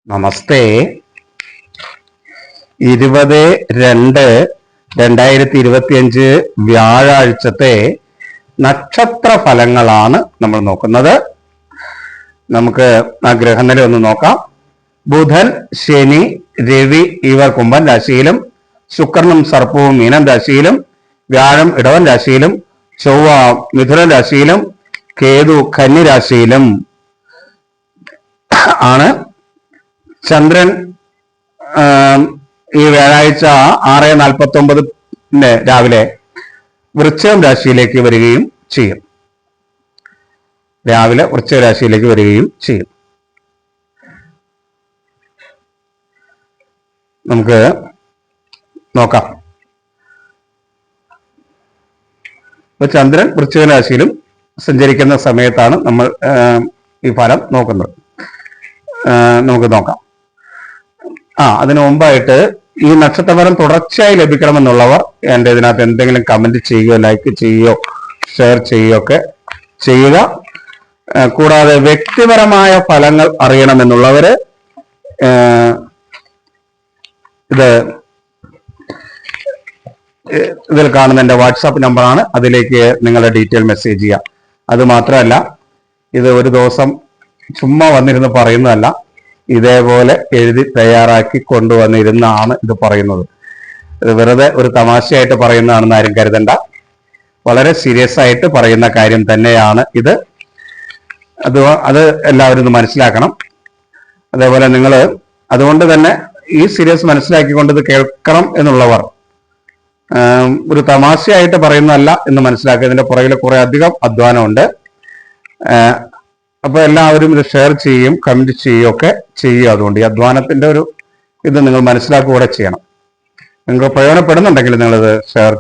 നമസ്തേ. 20/2/2025 വ്യാഴാഴ്ചത്തെ നക്ഷത്ര ഫലങ്ങളാണ് നമ്മൾ നോക്കുന്നത്. നമുക്ക് ആ ഗ്രഹനില ഒന്ന് നോക്കാം. ബുധൻ, ശനി, രവി ഇവർ കുംഭൻ രാശിയിലും, ശുക്രനും സർപ്പവും മീനം രാശിയിലും, വ്യാഴം ഇടവൻ രാശിയിലും, ചൊവ്വ മിഥുനൻ രാശിയിലും, കേതു കന്നി രാശിയിലും ആണ്. ചന്ദ്രൻ ഈ വ്യാഴാഴ്ച 6:49 രാവിലെ വൃശ്ചികം രാശിയിലേക്ക് വരികയും ചെയ്യും. നമുക്ക് നോക്കാം. ഇപ്പൊ ചന്ദ്രൻ വൃശ്ചിക രാശിയിലും സഞ്ചരിക്കുന്ന സമയത്താണ് നമ്മൾ ഈ ഫലം നോക്കുന്നത്. നമുക്ക് നോക്കാം. അതിനു മുമ്പായിട്ട് ഈ നക്ഷത്രഫലം തുടർച്ചയായി ലഭിക്കണമെന്നുള്ളവർ എൻ്റെ ഇതിനകത്ത് എന്തെങ്കിലും കമന്റ് ചെയ്യുകയോ ലൈക്ക് ചെയ്യുകയോ ഷെയർ ചെയ്യുകയോ ഒക്കെ ചെയ്യുക. കൂടാതെ വ്യക്തിപരമായ ഫലങ്ങൾ അറിയണമെന്നുള്ളവര് ഇതിൽ കാണുന്ന എൻ്റെ വാട്സാപ്പ് നമ്പറാണ്. അതിലേക്ക് നിങ്ങളുടെ ഡീറ്റെയിൽ മെസ്സേജ് ചെയ്യാം. അത് മാത്രമല്ല, ഇത് ഒരു ദിവസം ചുമ്മാ വന്നിരുന്ന് പറയുന്നതല്ല, ഇതേപോലെ എഴുതി തയ്യാറാക്കി കൊണ്ടുവന്നിരുന്നാണ് ഇത് പറയുന്നത്. ഇത് വെറുതെ ഒരു തമാശയായിട്ട് പറയുന്നതാണെന്ന് ആരും കരുതണ്ട. വളരെ സീരിയസ് ആയിട്ട് പറയുന്ന കാര്യം തന്നെയാണ് ഇത്. അത് എല്ലാവരും ഒന്ന് മനസ്സിലാക്കണം. അതേപോലെ നിങ്ങൾ അതുകൊണ്ട് തന്നെ ഈ സീരിയസ് മനസ്സിലാക്കിക്കൊണ്ട് ഇത് കേൾക്കണം എന്നുള്ളവർ ഒരു തമാശയായിട്ട് പറയുന്നതല്ല എന്ന് മനസ്സിലാക്കുക. ഇതിന്റെ പുറകിൽ കുറെ അധികം അധ്വാനമുണ്ട്. അപ്പൊ എല്ലാവരും ഇത് ഷെയർ ചെയ്യും, കമന്റ് ചെയ്യുകയൊക്കെ ചെയ്യുക. അതുകൊണ്ട് ഈ അധ്വാനത്തിന്റെ ഒരു ഇത് നിങ്ങൾ മനസ്സിലാക്കുക ചെയ്യണം. നിങ്ങൾക്ക് പ്രയോജനപ്പെടുന്നുണ്ടെങ്കിൽ നിങ്ങളിത് ഷെയർ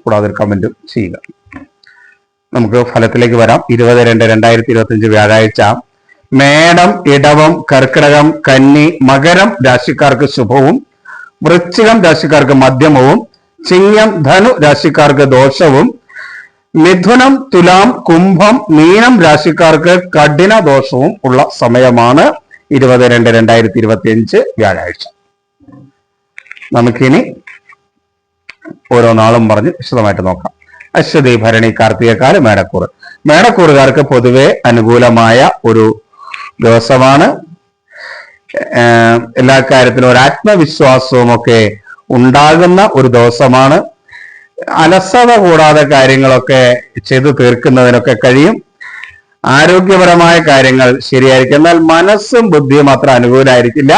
കൂടാതെ ഒരു കമന്റും ചെയ്യുക. നമുക്ക് ഫലത്തിലേക്ക് വരാം. 20/2/2025 വ്യാഴാഴ്ച മേടം, ഇടവം, കർക്കിടകം, കന്നി, മകരം രാശിക്കാർക്ക് ശുഭവും, വൃശ്ചികം രാശിക്കാർക്ക് മധ്യമവും, ചിങ്ങം, ധനു രാശിക്കാർക്ക് ദോഷവും, മിഥുനം, തുലാം, കുംഭം, മീനം രാശിക്കാർക്ക് കഠിന ദോഷവും ഉള്ള സമയമാണ് 20/2/2025 വ്യാഴാഴ്ച. നമുക്കിനി ഓരോ നാളും പറഞ്ഞ് വിശദമായിട്ട് നോക്കാം. അശ്വതി, ഭരണി, കാർത്തികക്കാല്, മേടക്കൂറുകാർക്ക് പൊതുവെ അനുകൂലമായ ഒരു ദിവസമാണ്. എല്ലാ കാര്യത്തിലും ഒരു ആത്മവിശ്വാസവും ഒക്കെ ഉണ്ടാകുന്ന ഒരു ദിവസമാണ്. അലസത കൂടാതെ കാര്യങ്ങളൊക്കെ ചെയ്തു തീർക്കുന്നതിനൊക്കെ കഴിയും. ആരോഗ്യപരമായ കാര്യങ്ങൾ ശരിയായിരിക്കും. എന്നാൽ മനസ്സും ബുദ്ധിയും അത്ര അനുകൂലമായിരിക്കില്ല.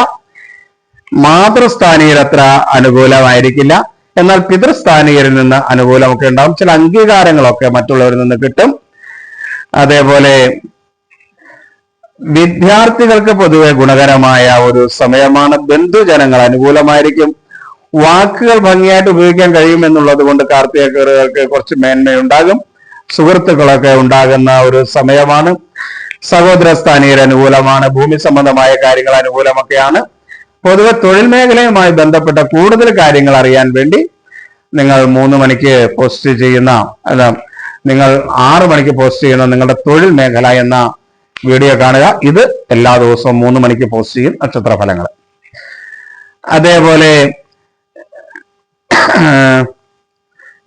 മാതൃസ്ഥാനീയർ അത്ര അനുകൂലമായിരിക്കില്ല. എന്നാൽ പിതൃസ്ഥാനീയരിൽ നിന്ന് അനുകൂലമൊക്കെ ഉണ്ടാകും. ചില അംഗീകാരങ്ങളൊക്കെ മറ്റുള്ളവരിൽ നിന്ന് കിട്ടും. അതേപോലെ വിദ്യാർത്ഥികൾക്ക് പൊതുവെ ഗുണകരമായ ഒരു സമയമാണ്. ബന്ധുജനങ്ങൾ അനുകൂലമായിരിക്കും. വാക്കുകൾ ഭംഗിയായിട്ട് ഉപയോഗിക്കാൻ കഴിയുമെന്നുള്ളത് കൊണ്ട് കാർത്തികർക്ക് കുറച്ച് മേന്മയുണ്ടാകും. സുഹൃത്തുക്കളൊക്കെ ഉണ്ടാകുന്ന ഒരു സമയമാണ്. സഹോദര സ്ഥാനീയർ അനുകൂലമാണ്. ഭൂമി സംബന്ധമായ കാര്യങ്ങൾ അനുകൂലമൊക്കെയാണ്. പൊതുവെ തൊഴിൽ മേഖലയുമായി ബന്ധപ്പെട്ട കൂടുതൽ കാര്യങ്ങൾ അറിയാൻ വേണ്ടി നിങ്ങൾ 3 മണിക്ക് പോസ്റ്റ് ചെയ്യുന്ന നിങ്ങൾ 6 മണിക്ക് പോസ്റ്റ് ചെയ്യുന്ന നിങ്ങളുടെ തൊഴിൽ മേഖല എന്ന വീഡിയോ കാണുക. ഇത് എല്ലാ ദിവസവും 3 മണിക്ക് പോസ്റ്റ് ചെയ്യും നക്ഷത്ര ഫലങ്ങൾ. അതേപോലെ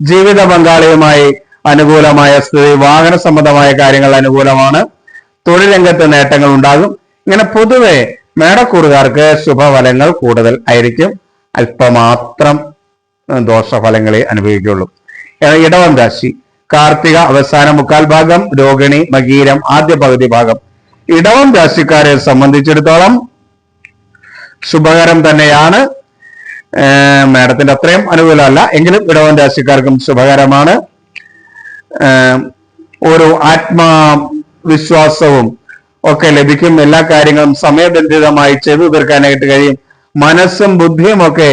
ജീവിത പങ്കാളിയുമായി അനുകൂലമായ സ്ഥിതി, വാഹന സംബന്ധമായ കാര്യങ്ങൾ അനുകൂലമാണ്. തൊഴിൽ രംഗത്ത് നേട്ടങ്ങൾ ഉണ്ടാകും. ഇങ്ങനെ പൊതുവെ മേടക്കൂറുകാർക്ക് ശുഭഫലങ്ങൾ കൂടുതൽ ആയിരിക്കും. അല്പമാത്രം ദോഷഫലങ്ങളെ അനുഭവിക്കുള്ളൂ. ഇടവം രാശി കാർത്തിക അവസാന 1/4 ഭാഗം, രോഹിണി, മകീരം ആദ്യ പകുതി ഭാഗം. ഇടവം രാശിക്കാരെ സംബന്ധിച്ചിടത്തോളം ശുഭകരം തന്നെയാണ്. മേടത്തിന്റെ അത്രയും അനുകൂലമല്ല എങ്കിലും ഇടവൻ രാശിക്കാർക്കും ശുഭകരമാണ്. ഒരു ആത്മവിശ്വാസവും ഒക്കെ ലഭിക്കും. എല്ലാ കാര്യങ്ങളും സമയബന്ധിതമായി ചെയ്തു തീർക്കാനായിട്ട് കഴിയും. മനസ്സും ബുദ്ധിയും ഒക്കെ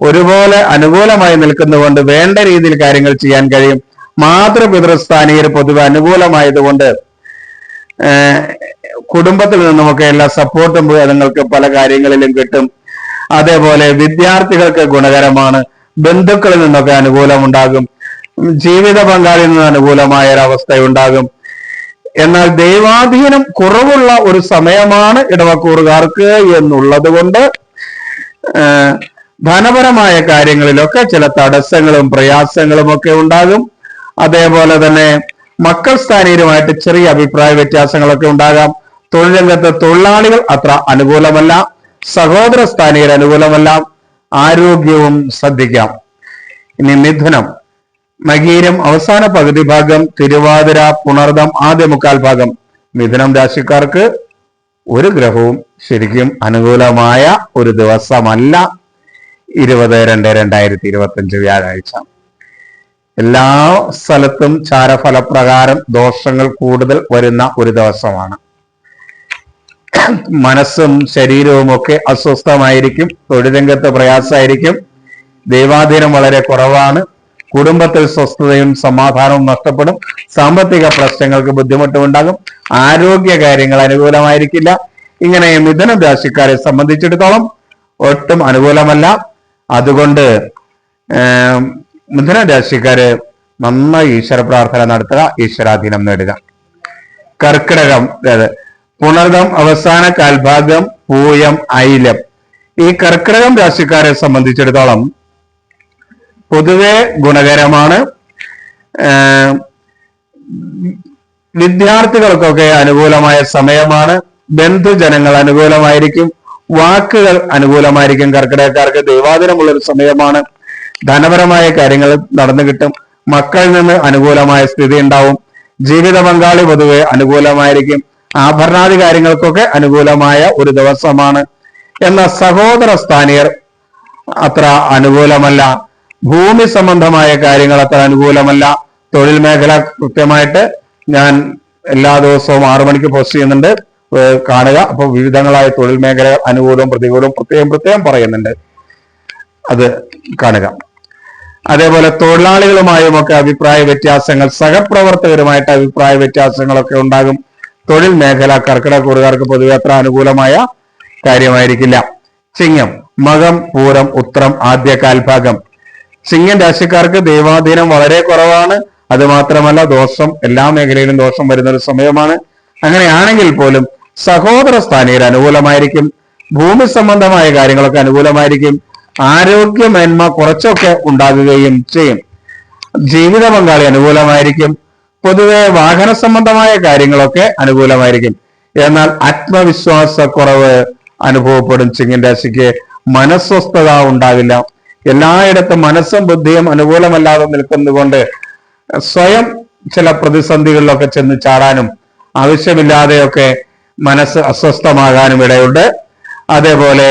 ഒരുപോലെ അനുകൂലമായി നിൽക്കുന്നതുകൊണ്ട് വേണ്ട രീതിയിൽ കാര്യങ്ങൾ ചെയ്യാൻ കഴിയും. മാതൃപിതൃസ്ഥാനീയർ പൊതുവെ അനുകൂലമായതുകൊണ്ട് കുടുംബത്തിൽ നിന്നുമൊക്കെ എല്ലാ സപ്പോർട്ടും നിങ്ങൾക്ക് പല കാര്യങ്ങളിലും കിട്ടും. അതേപോലെ വിദ്യാർത്ഥികൾക്ക് ഗുണകരമാണ്. ബന്ധുക്കളിൽ നിന്നൊക്കെ അനുകൂലമുണ്ടാകും. ജീവിത പങ്കാളിയിൽ നിന്ന് അനുകൂലമായ ഒരവസ്ഥ ഉണ്ടാകും. എന്നാൽ ദൈവാധീനം കുറവുള്ള ഒരു സമയമാണ് ഇടവക്കൂറുകാർക്ക് എന്നുള്ളത് കൊണ്ട് ധനപരമായ കാര്യങ്ങളിലൊക്കെ ചില തടസ്സങ്ങളും പ്രയാസങ്ങളും ഒക്കെ ഉണ്ടാകും. അതേപോലെ തന്നെ മക്കൾ സ്ഥാനീയരുമായിട്ട് ചെറിയ അഭിപ്രായ വ്യത്യാസങ്ങളൊക്കെ ഉണ്ടാകാം. തൊഴിൽ രംഗത്ത് തൊഴിലാളികൾ അത്ര അനുകൂലമല്ല, സഹോദര സ്ഥാനീയർ അനുകൂലമല്ല. ആരോഗ്യവും ശ്രദ്ധിക്കാം. ഇനി മിഥുനം, മകീരം അവസാന പകുതി ഭാഗം, തിരുവാതിര, പുണർദം ആദ്യ മുക്കാൽ ഭാഗം. മിഥുനം രാശിക്കാർക്ക് ഒരു ഗ്രഹവും ശരിക്കും അനുകൂലമായ ഒരു ദിവസമല്ല 20/2/2025 വ്യാഴാഴ്ച. എല്ലാ സ്ഥലത്തും ചാരഫലപ്രകാരം ദോഷങ്ങൾ കൂടുതൽ വരുന്ന ഒരു ദിവസമാണ്. മനസ്സും ശരീരവും ഒക്കെ അസ്വസ്ഥമായിരിക്കും. തൊഴിൽ രംഗത്ത് പ്രയാസമായിരിക്കും. ദൈവാധീനം വളരെ കുറവാണ്. കുടുംബത്തിൽ സ്വസ്ഥതയും സമാധാനവും നഷ്ടപ്പെടും. സാമ്പത്തിക പ്രശ്നങ്ങൾക്ക് ബുദ്ധിമുട്ടുണ്ടാകും. ആരോഗ്യ കാര്യങ്ങൾ അനുകൂലമായിരിക്കില്ല. ഇങ്ങനെ മിഥുന രാശിക്കാരെ സംബന്ധിച്ചിടത്തോളം ഒട്ടും അനുകൂലമല്ല. അതുകൊണ്ട് മിഥുന രാശിക്കാര് നന്നായി ഈശ്വര പ്രാർത്ഥന നടത്തുക, ഈശ്വരാധീനം നേടുക. കർക്കിടകം, പുണർദം അവസാന കാൽഭാഗം, പൂയം, ഐലം. ഈ കർക്കിടകം രാശിക്കാരെ സംബന്ധിച്ചിടത്തോളം പൊതുവെ ഗുണകരമാണ്. വിദ്യാർത്ഥികൾക്കൊക്കെ അനുകൂലമായ സമയമാണ്. ബന്ധുജനങ്ങൾ അനുകൂലമായിരിക്കും. വാക്കുകൾ അനുകൂലമായിരിക്കും. കർക്കിടകക്കാർക്ക് ദൈവാധീനമുള്ള ഒരു സമയമാണ്. ധനപരമായ കാര്യങ്ങൾ നടന്നു കിട്ടും. മക്കളിൽ നിന്ന് അനുകൂലമായ സ്ഥിതി ഉണ്ടാവും. ജീവിത പങ്കാളി പൊതുവെ അനുകൂലമായിരിക്കും. ആഭരണാദി കാര്യങ്ങൾക്കൊക്കെ അനുകൂലമായ ഒരു ദിവസമാണ്. എന്നാൽ സഹോദര സ്ഥാനീയർ അത്ര അനുകൂലമല്ല. ഭൂമി സംബന്ധമായ കാര്യങ്ങൾ അത്ര അനുകൂലമല്ല. തൊഴിൽ മേഖല കൃത്യമായിട്ട് ഞാൻ എല്ലാ ദിവസവും 6 മണിക്ക് പോസ്റ്റ് ചെയ്യുന്നുണ്ട്, കാണുക. അപ്പോൾ വിവിധങ്ങളായ തൊഴിൽ മേഖലകൾ അനുകൂലവും പ്രതികൂലവും പ്രത്യേകം പറയുന്നുണ്ട്, അത് കാണുക. അതേപോലെ തൊഴിലാളികളുമായും ഒക്കെ അഭിപ്രായ വ്യത്യാസങ്ങൾ, സഹപ്രവർത്തകരുമായിട്ട് അഭിപ്രായ വ്യത്യാസങ്ങളൊക്കെ ഉണ്ടാകും. തൊഴിൽ മേഖല കർക്കിടകക്കൂറുകാർക്ക് പൊതുവെ അത്ര അനുകൂലമായ കാര്യമായിരിക്കില്ല. ചിങ്ങം, മകം, പൂരം, ഉത്രം ആദ്യ കാൽഭാഗം. ചിങ്ങൻ രാശിക്കാർക്ക് ദൈവാധീനം വളരെ കുറവാണ്. അത് മാത്രമല്ല ദോഷം, എല്ലാ മേഖലയിലും ദോഷം വരുന്ന ഒരു സമയമാണ്. അങ്ങനെയാണെങ്കിൽ പോലും സഹോദര സ്ഥാനീയർ അനുകൂലമായിരിക്കും. ഭൂമി സംബന്ധമായ കാര്യങ്ങളൊക്കെ അനുകൂലമായിരിക്കും. ആരോഗ്യമേന്മ കുറച്ചൊക്കെ ഉണ്ടാകുകയും ചെയ്യും. ജീവിത പങ്കാളി അനുകൂലമായിരിക്കും. പൊതുവെ വാഹന സംബന്ധമായ കാര്യങ്ങളൊക്കെ അനുകൂലമായിരിക്കും. എന്നാൽ ആത്മവിശ്വാസക്കുറവ് അനുഭവപ്പെടും. ചിങ്ങൻ രാശിക്ക് മനസ്വസ്ഥത ഉണ്ടാകില്ല. എല്ലായിടത്തും മനസ്സും ബുദ്ധിയും അനുകൂലമല്ലാതെ നിൽക്കുന്നതുകൊണ്ട് സ്വയം ചില പ്രതിസന്ധികളിലൊക്കെ ചെന്ന് ചാടാനും ആവശ്യമില്ലാതെയൊക്കെ മനസ്സ് അസ്വസ്ഥമാകാനും ഇടയുണ്ട്. അതേപോലെ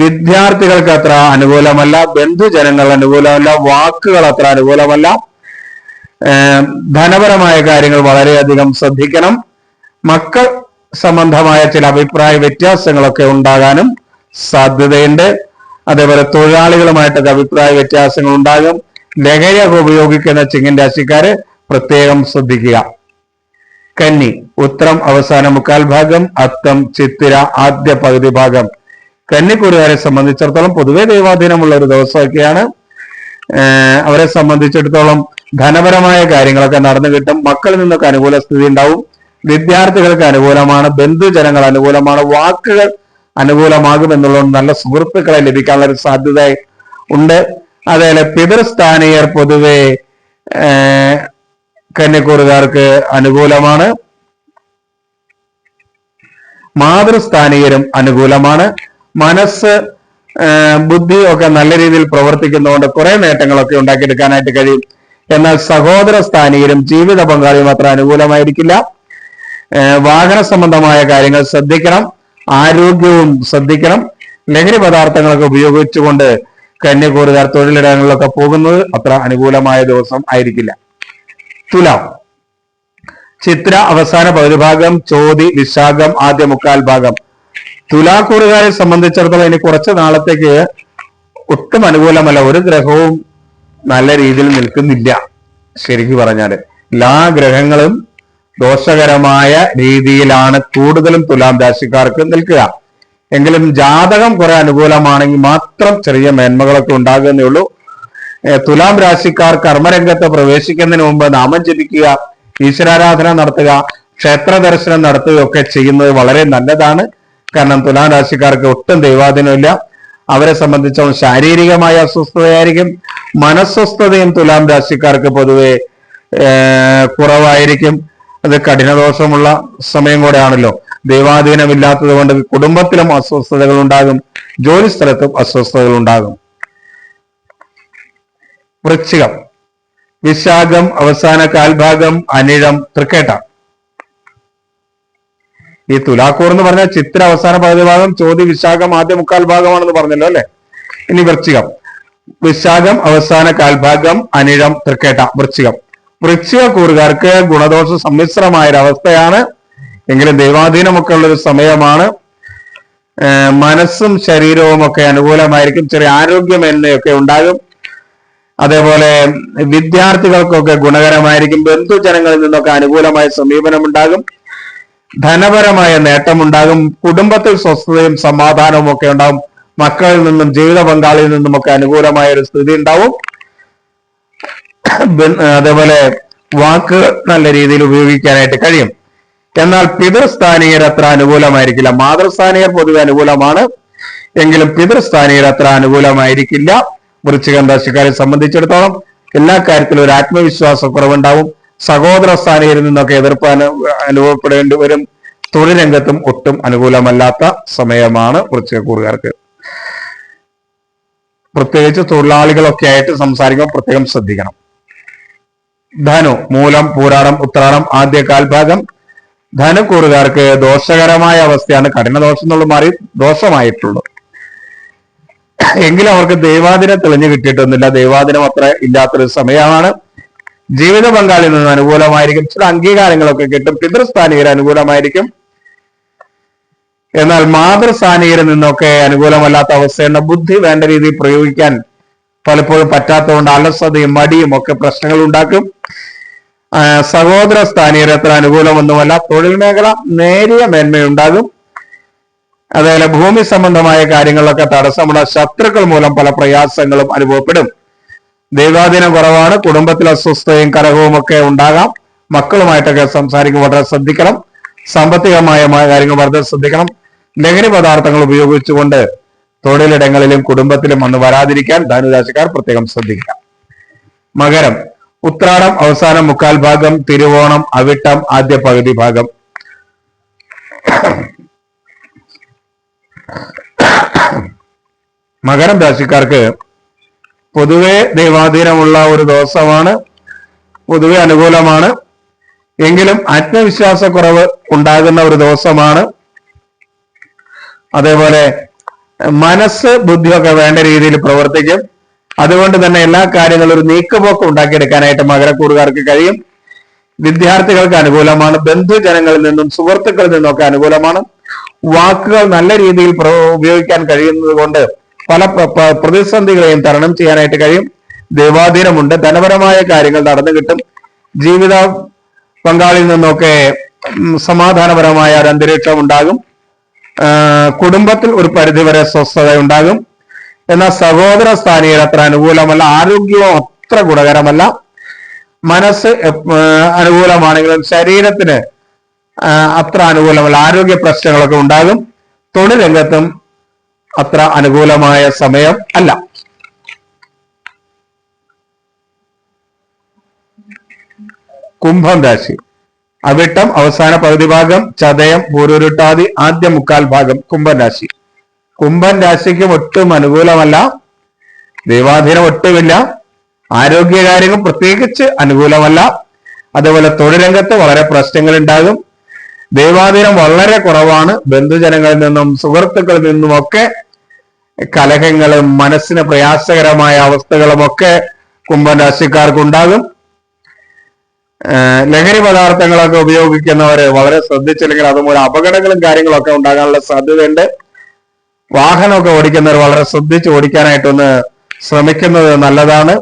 വിദ്യാർത്ഥികൾക്ക് അത്ര അനുകൂലമല്ല. ബന്ധുജനങ്ങൾ അനുകൂലമല്ല. വാക്കുകൾ അത്ര അനുകൂലമല്ല. ധനപരമായ കാര്യങ്ങൾ വളരെയധികം ശ്രദ്ധിക്കണം. മക്കൾ സംബന്ധമായ ചില അഭിപ്രായ വ്യത്യാസങ്ങളൊക്കെ ഉണ്ടാകാനും സാധ്യതയുണ്ട്. അതേപോലെ തൊഴിലാളികളുമായിട്ടൊക്കെ അഭിപ്രായ വ്യത്യാസങ്ങൾ ഉണ്ടാകും. ലഹരിയൊക്കെ ഉപയോഗിക്കുന്ന ചിങ്ങൻ രാശിക്കാര് പ്രത്യേകം ശ്രദ്ധിക്കുക. കന്നി, ഉത്രം അവസാന മുക്കാൽ ഭാഗം, അത്തം, ചിത്തിര ആദ്യ പകുതി ഭാഗം. കന്നിക്കൂറുകാരെ സംബന്ധിച്ചിടത്തോളം പൊതുവെ ദൈവാധീനമുള്ള ഒരു ദിവസമൊക്കെയാണ്. അവരെ സംബന്ധിച്ചിടത്തോളം ധനപരമായ കാര്യങ്ങളൊക്കെ നടന്നു കിട്ടും. മക്കളിൽ നിന്നൊക്കെ അനുകൂല സ്ഥിതി ഉണ്ടാവും. വിദ്യാർത്ഥികൾക്ക് അനുകൂലമാണ്. ബന്ധുജനങ്ങൾ അനുകൂലമാണ്. വാക്കുകൾ അനുകൂലമാകുമെന്നുള്ളത് നല്ല സുഹൃത്തുക്കളെ ലഭിക്കാനുള്ള ഒരു സാധ്യത ഉണ്ട്. അതേപോലെ പിതൃസ്ഥാനീയർ പൊതുവെ കന്യക്കൂറുകാർക്ക് അനുകൂലമാണ്. മാതൃസ്ഥാനീയരും അനുകൂലമാണ്. മനസ്സ് ബുദ്ധി ഒക്കെ നല്ല രീതിയിൽ പ്രവർത്തിക്കുന്നതുകൊണ്ട് കുറെ നേട്ടങ്ങളൊക്കെ ഉണ്ടാക്കിയെടുക്കാനായിട്ട് കഴിയും. എന്നാൽ സഹോദര സ്ഥാനീയരും ജീവിത പങ്കാളിയും അത്ര അനുകൂലമായിരിക്കില്ല. വാഹന സംബന്ധമായ കാര്യങ്ങൾ ശ്രദ്ധിക്കണം. ആരോഗ്യവും ശ്രദ്ധിക്കണം. ലഹരി പദാർത്ഥങ്ങളൊക്കെ ഉപയോഗിച്ചുകൊണ്ട് കന്യക്കൂറുകാർ തൊഴിലിടങ്ങളിലൊക്കെ പോകുന്നത് അത്ര അനുകൂലമായ ദിവസം ആയിരിക്കില്ല. തുലാം, ചിത്ര അവസാന പകുതി ഭാഗം, ചോതി, വിശാഖം ആദ്യ മുക്കാൽ ഭാഗം. തുലാക്കൂറുകാരെ സംബന്ധിച്ചിടത്തോളം ഇനി കുറച്ച് നാളത്തേക്ക് ഒട്ടും അനുകൂലമല്ല. ഒരു ഗ്രഹവും നല്ല രീതിയിൽ നിൽക്കുന്നില്ല. ശരിക്കും പറഞ്ഞാല് എല്ലാ ഗ്രഹങ്ങളും ദോഷകരമായ രീതിയിലാണ് കൂടുതലും തുലാം രാശിക്കാർക്ക് നിൽക്കുക. എങ്കിലും ജാതകം കുറെ അനുകൂലമാണെങ്കിൽ മാത്രം ചെറിയ മേന്മകളൊക്കെ ഉണ്ടാകുന്നേ ഉള്ളൂ. തുലാം രാശിക്കാർ കർമ്മരംഗത്ത് പ്രവേശിക്കുന്നതിന് മുമ്പ് നാമം ജപിക്കുക, ഈശ്വരാരാധന നടത്തുക, ക്ഷേത്ര ദർശനം നടത്തുകയൊക്കെ ചെയ്യുന്നത് വളരെ നല്ലതാണ്. കാരണം തുലാം രാശിക്കാർക്ക് ഒട്ടും ദൈവാധീനമില്ല. അവരെ സംബന്ധിച്ചോളം ശാരീരികമായ അസ്വസ്ഥതയായിരിക്കും. മനസ്വസ്ഥതയും തുലാം രാശിക്കാർക്ക് പൊതുവെ കുറവായിരിക്കും. അത് കഠിനദോഷമുള്ള സമയം കൂടെയാണല്ലോ. ദൈവാധീനമില്ലാത്തത് കൊണ്ട് കുടുംബത്തിലും അസ്വസ്ഥതകൾ ഉണ്ടാകും, ജോലി സ്ഥലത്തും അസ്വസ്ഥതകൾ ഉണ്ടാകും. വൃശ്ചികം, വിശാഖം അവസാന കാൽഭാഗം, അനിഴം, തൃക്കേട്ട. ഈ തുലാക്കൂർ എന്ന് പറഞ്ഞാൽ ചിത്ര അവസാന പകുതി ഭാഗം, ചോതി വിശാഖം ആദ്യ മുക്കാൽ ഭാഗമാണെന്ന് പറഞ്ഞല്ലോ അല്ലെ. ഇനി വൃശ്ചികം, വിശാഖം അവസാന കാൽഭാഗം, അനിഴം, തൃക്കേട്ട. വൃശ്ചിക കൂറുകാർക്ക് ഗുണദോഷ സമ്മിശ്രമായൊരവസ്ഥയാണ്. എങ്കിലും ദൈവാധീനമൊക്കെ ഉള്ളൊരു സമയമാണ്. മനസ്സും ശരീരവും ഒക്കെ അനുകൂലമായിരിക്കും. ചെറിയ ആരോഗ്യമേന്മയൊക്കെ ഉണ്ടാകും. അതേപോലെ വിദ്യാർത്ഥികൾക്കൊക്കെ ഗുണകരമായിരിക്കും. ബന്ധുജനങ്ങളിൽ നിന്നൊക്കെ അനുകൂലമായ സമീപനം ഉണ്ടാകും. ധനപരമായ നേട്ടമുണ്ടാകും. കുടുംബത്തിൽ സ്വസ്ഥതയും സമാധാനവും ഒക്കെ ഉണ്ടാകും. മക്കളിൽ നിന്നും ജീവിത പങ്കാളിയിൽ നിന്നുമൊക്കെ അനുകൂലമായ ഒരു സ്ഥിതി ഉണ്ടാവും. അതേപോലെ വാക്കുകൾ നല്ല രീതിയിൽ ഉപയോഗിക്കാനായിട്ട് കഴിയും. എന്നാൽ പിതൃസ്ഥാനീയർ അത്ര അനുകൂലമായിരിക്കില്ല. മാതൃസ്ഥാനീയർ പൊതുവെ അനുകൂലമാണ്, എങ്കിലും പിതൃസ്ഥാനീയർ അത്ര അനുകൂലമായിരിക്കില്ല. വൃശ്ചികം രാശിക്കാരെ സംബന്ധിച്ചിടത്തോളം എല്ലാ കാര്യത്തിലും ഒരു ആത്മവിശ്വാസക്കുറവുണ്ടാവും. സഹോദര സ്ഥാനീയരിൽ നിന്നൊക്കെ എതിർപ്പ് അനുഭവപ്പെടേണ്ടി വരും. തൊഴിൽ രംഗത്തും ഒട്ടും അനുകൂലമല്ലാത്ത സമയമാണ് വൃശ്ചികക്കൂറുകാർക്ക്. പ്രത്യേകിച്ച് തൊഴിലാളികളൊക്കെ ആയിട്ട് സംസാരിക്കുമ്പോൾ പ്രത്യേകം ശ്രദ്ധിക്കണം. ധനു, മൂലം, പൂരാടം, ഉത്രാടം ആദ്യ കാൽഭാഗം. ധനുക്കൂറുകാർക്ക് ദോഷകരമായ അവസ്ഥയാണ്. കഠിന ദോഷം എന്നുള്ള മാറി ദോഷമായിട്ടുള്ളൂ. എങ്കിലും അവർക്ക് ദൈവാധീനം തെളിഞ്ഞു കിട്ടിയിട്ടൊന്നുമില്ല. ദൈവാധീനം അത്ര ഇല്ലാത്തൊരു സമയമാണ്. ജീവിത പങ്കാളിയിൽ നിന്ന് അനുകൂലമായിരിക്കും. ചില അംഗീകാരങ്ങളൊക്കെ കിട്ടും. പിതൃസ്ഥാനീയർ അനുകൂലമായിരിക്കും. എന്നാൽ മാതൃസ്ഥാനീയരിൽ നിന്നൊക്കെ അനുകൂലമല്ലാത്ത അവസ്ഥയാണ്. ബുദ്ധി വേണ്ട രീതിയിൽ പ്രയോഗിക്കാൻ പലപ്പോഴും പറ്റാത്തതുകൊണ്ട് അലസതയും മടിയും ഒക്കെ പ്രശ്നങ്ങൾ ഉണ്ടാക്കും. സഹോദര സ്ഥാനീയർ അത്ര അനുകൂലമൊന്നുമല്ല. തൊഴിൽ മേഖല നേരിയ മേന്മയുണ്ടാകും. അതേപോലെ ഭൂമി സംബന്ധമായ കാര്യങ്ങളിലൊക്കെ തടസ്സമുള്ള ശത്രുക്കൾ മൂലം പല പ്രയാസങ്ങളും അനുഭവപ്പെടും. ദൈവാധീനം കുറവാണ്. കുടുംബത്തിൽ അസ്വസ്ഥതയും കലഹവും ഒക്കെ ഉണ്ടാകാം. മക്കളുമായിട്ടൊക്കെ സംസാരിക്കുമ്പോൾ വളരെ ശ്രദ്ധിക്കണം. സാമ്പത്തികമായ കാര്യങ്ങൾ വളരെ ശ്രദ്ധിക്കണം. ലഹരി പദാർത്ഥങ്ങൾ ഉപയോഗിച്ചുകൊണ്ട് തൊഴിലിടങ്ങളിലും കുടുംബത്തിലും അന്ന് വരാതിരിക്കാൻ ധനുരാശിക്കാർ പ്രത്യേകം ശ്രദ്ധിക്കുക. മകരം, ഉത്രാടം അവസാനം മുക്കാൽ ഭാഗം, തിരുവോണം, അവിട്ടം ആദ്യ പകുതി ഭാഗം. മകരം രാശിക്കാർക്ക് പൊതുവെ ദൈവാധീനമുള്ള ഒരു ദിവസമാണ്. പൊതുവെ അനുകൂലമാണ്. എങ്കിലും ആത്മവിശ്വാസക്കുറവ് ഉണ്ടാകുന്ന ഒരു ദിവസമാണ്. അതേപോലെ മനസ്സ് ബുദ്ധിയൊക്കെ വേണ്ട രീതിയിൽ പ്രവർത്തിക്കും. അതുകൊണ്ട് തന്നെ എല്ലാ കാര്യങ്ങളും ഒരു നീക്കുപോക്ക് ഉണ്ടാക്കിയെടുക്കാനായിട്ട് മകരക്കൂറുകാർക്ക് കഴിയും. വിദ്യാർത്ഥികൾക്ക് അനുകൂലമാണ്. ബന്ധുജനങ്ങളിൽ നിന്നും സുഹൃത്തുക്കളിൽ നിന്നൊക്കെ അനുകൂലമാണ്. വാക്കുകൾ നല്ല രീതിയിൽ ഉപയോഗിക്കാൻ കഴിയുന്നത് കൊണ്ട് പല പ്രതിസന്ധികളെയും തരണം ചെയ്യാനായിട്ട് കഴിയും. ദൈവാധീനമുണ്ട്. ധനപരമായ കാര്യങ്ങൾ നടന്നു കിട്ടും. ജീവിത പങ്കാളിയിൽ നിന്നൊക്കെ സമാധാനപരമായ ഒരു അന്തരീക്ഷം ഉണ്ടാകും. കുടുംബത്തിൽ ഒരു പരിധിവരെ സ്വസ്ഥത ഉണ്ടാകും. എന്നാൽ സഹോദര സ്ഥാനീയർ അത്ര അനുകൂലമല്ല. ആരോഗ്യവും അത്ര ഗുണകരമല്ല. മനസ്സ് അനുകൂലമാണെങ്കിലും ശരീരത്തിന് അത്ര അനുകൂലമല്ല. ആരോഗ്യ പ്രശ്നങ്ങളൊക്കെ ഉണ്ടാകും. തൊഴിൽ രംഗത്തും അത്ര അനുകൂലമായ സമയം അല്ല. കുംഭം രാശി, അവിട്ടം അവസാന പകുതി ഭാഗം, ചതയം, പൂരുരുട്ടാതി ആദ്യ മുക്കാൽ ഭാഗം. കുംഭം രാശി. കുംഭം രാശിക്കും ഒട്ടും അനുകൂലമല്ല. ദൈവാധീനം ഒട്ടുമില്ല. ആരോഗ്യകാര്യങ്ങൾ പ്രത്യേകിച്ച് അനുകൂലമല്ല. അതുപോലെ തൊഴിൽ രംഗത്ത് വളരെ പ്രശ്നങ്ങൾ ഉണ്ടാകും. ദൈവാധീനം വളരെ കുറവാണ്. ബന്ധുജനങ്ങളിൽ നിന്നും സുഹൃത്തുക്കളിൽ നിന്നുമൊക്കെ കലഹങ്ങളും മനസ്സിന് പ്രയാസകരമായ അവസ്ഥകളുമൊക്കെ കുംഭം രാശിക്കാർക്കുണ്ടാകും. ലഹരി പദാർത്ഥങ്ങളൊക്കെ ഉപയോഗിക്കുന്നവര് വളരെ ശ്രദ്ധിച്ചില്ലെങ്കിൽ അതുമൂലം അപകടങ്ങളും കാര്യങ്ങളൊക്കെ ഉണ്ടാകാനുള്ള സാധ്യതയുണ്ട്. വാഹനമൊക്കെ ഓടിക്കുന്നവർ വളരെ ശ്രദ്ധിച്ച് ഓടിക്കാനായിട്ടൊന്ന് ശ്രമിക്കുന്നത് നല്ലതാണ്.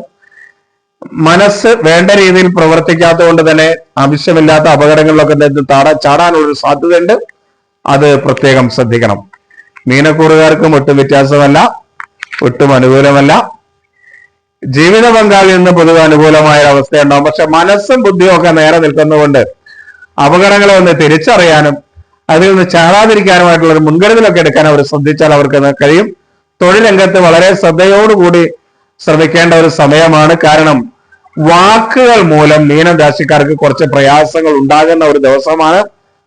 മനസ്സ് വേണ്ട രീതിയിൽ പ്രവർത്തിക്കാത്തത് കൊണ്ട് തന്നെ ആവശ്യമില്ലാത്ത അപകടങ്ങളിലൊക്കെ ചാടാനുള്ളൊരു സാധ്യതയുണ്ട്. അത് പ്രത്യേകം ശ്രദ്ധിക്കണം. മീനക്കൂറുകാർക്കും ഒട്ടും വ്യത്യാസമല്ല, ഒട്ടും അനുകൂലമല്ല. ജീവിത പങ്കാളിയിൽ നിന്ന് പൊതുവെ അനുകൂലമായ ഒരു അവസ്ഥയുണ്ടാവും. പക്ഷെ മനസ്സും ബുദ്ധിയും ഒക്കെ നേരെ നിൽക്കുന്നതുകൊണ്ട് അപകടങ്ങളെ ഒന്ന് തിരിച്ചറിയാനും അതിൽ നിന്ന് ചാടാതിരിക്കാനുമായിട്ടുള്ള ഒരു മുൻകരുതലൊക്കെ എടുക്കാൻ അവർ ശ്രദ്ധിച്ചാൽ അവർക്ക് കഴിയും. തൊഴിൽ രംഗത്ത് വളരെ ശ്രദ്ധയോടുകൂടി ശ്രമിക്കേണ്ട ഒരു സമയമാണ്. കാരണം വാക്കുകൾ മൂലം മീനം രാശിക്കാർക്ക് കുറച്ച് പ്രയാസങ്ങൾ ഉണ്ടാകുന്ന ഒരു ദിവസമാണ്.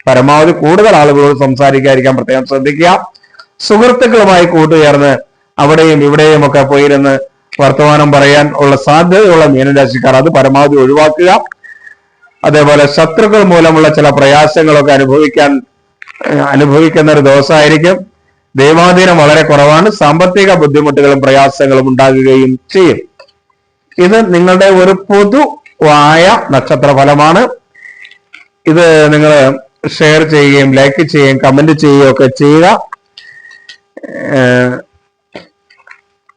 പരമാവധി കൂടുതൽ ആളുകളോട് സംസാരിക്കാതിരിക്കാൻ പ്രത്യേകം ശ്രദ്ധിക്കുക. സുഹൃത്തുക്കളുമായി കൂട്ടുചേർന്ന് അവിടെയും ഇവിടെയും ഒക്കെ പോയിരുന്ന് വർത്തമാനം പറയാൻ ഉള്ള സാധ്യതയുള്ള മീനരാശിക്കാർ അത് പരമാവധി ഒഴിവാക്കുക. അതേപോലെ ശത്രുക്കൾ മൂലമുള്ള ചില പ്രയാസങ്ങളൊക്കെ അനുഭവിക്കുന്ന ഒരു ദിവസമായിരിക്കും. ദൈവാധീനം വളരെ കുറവാണ്. സാമ്പത്തിക ബുദ്ധിമുട്ടുകളും പ്രയാസങ്ങളും ഉണ്ടാകുകയും ചെയ്യും. ഇത് നിങ്ങളുടെ ഒരു പൊതുവായ നക്ഷത്ര ഫലമാണ്. ഇത് നിങ്ങൾ ഷെയർ ചെയ്യുകയും ലൈക്ക് ചെയ്യുകയും കമന്റ് ചെയ്യുകയും ഒക്കെ ചെയ്യുക.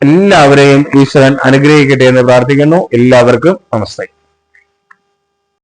എല്ലാവരെയും ഈശ്വരൻ അനുഗ്രഹിക്കട്ടെ എന്ന് പ്രാർത്ഥിക്കുന്നു. എല്ലാവർക്കും നമസ്തേ.